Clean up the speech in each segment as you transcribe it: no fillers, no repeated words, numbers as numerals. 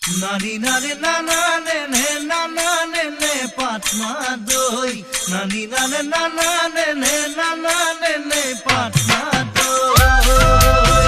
নানি নাৰে নানা নে নানা নে পাটনা দই নানি নাৰে নানা নে নানা নে পাটনা দই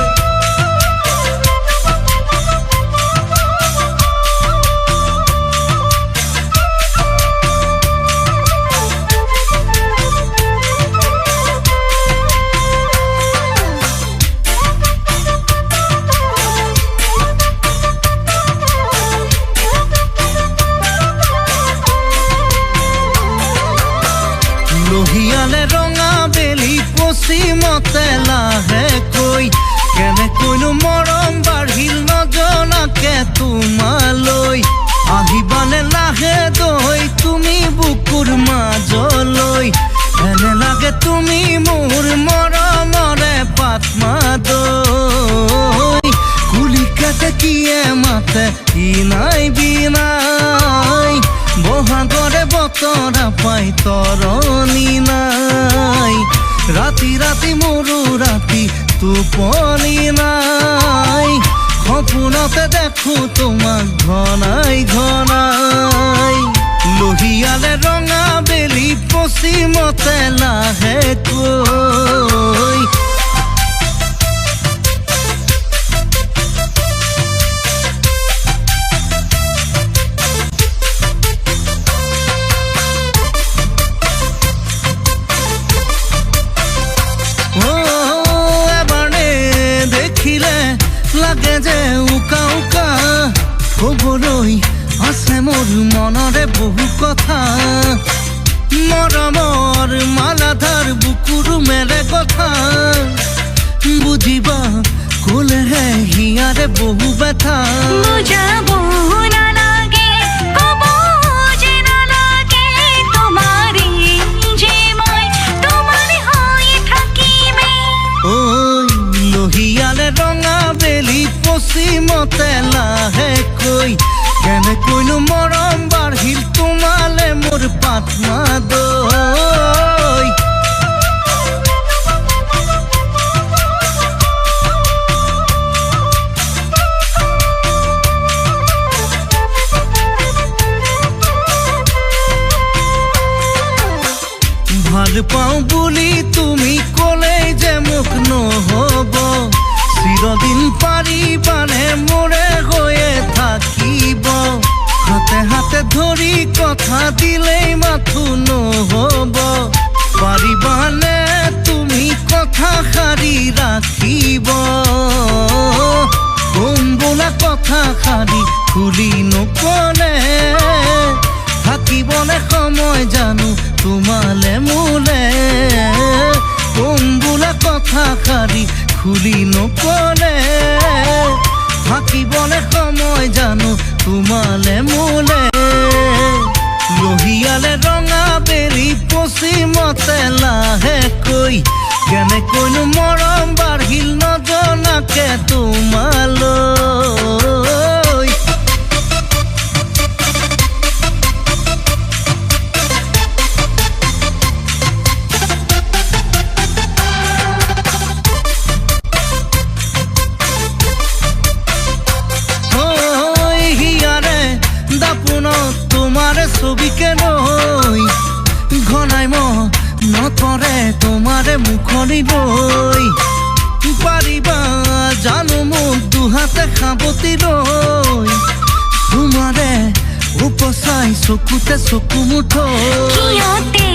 লোহিয়ালে ৰঙা বেলি পশ্চিমতে লাহে কৈ কেনে কৈনো মৰম বাঢ়িল নজনাকে তোমালৈ আহিবানে লাহে দৈ তুমি বুকুৰ মাজলৈ এনে লাগে তুমি মোৰ মৰমৰে পাটনা দৈ কুলিকাতে কিয়ে মাতে ইনাই বিনাই বহাগরে বতরা পাই তরণী নাই রাতি রাতি মরু রাতি টোপনি নাই সপোনতে দেখো তোমাক ঘনাই ঘনাই লোহিয়ালে ৰঙা বেলি পশ্চিমতে লাহে কৈ লাগে যে উকা উকা কবলৈ আছে মোৰ মনৰে বহু কথা মৰমৰ মালাধাৰ বুকুৰ মেৰে কথা বুজিবা ক'লেহে হিয়াৰে বহু ব্যথা বুজাব নালাগে ক'ব যে নালাগে তোমাৰে যে মই তোমাৰ হৈ থাকিমেই ঐ লোহিয়ালে ৰঙা বেলি পশ্চিমতে লাহে কৈ কেনে কৈনো মৰম বাঢ়িল তোমালে মোৰ পাটনা দৈ ভাল পাওঁ বুলি তুমি ক'লে যে মোক নহ'ব চিৰদিন পাৰিবানে মোৰে হৈয়ে থাকিব হাতে হাতে ধৰি কথা দিলেই মাথো নহ'ব পাৰিবানে তুমি কথা সাৰি ৰাখিব কম বোলা কথা সাৰি খুলি নকলে থাকিবনে সময় জানো তোমালে মোলে কম বোলা কথা সাৰি খুলি নকলে থাকিবনে সময় জানো তোমালে মোলে লোহিয়ালে ৰঙা বেলি পশ্চিমতে লাহে কৈ কেনে কৈনো মৰম বাঢ়িল নজনাকে তোমালৈ তোমাৰে ছবিকে লৈ ঘনাই নতৰে তোমাৰে মুখনি লৈ পাৰিবা জানো মোক দুহাতে সাৱটি লৈ তোমাৰে উপচাই চকুতে চকু মুঠৈ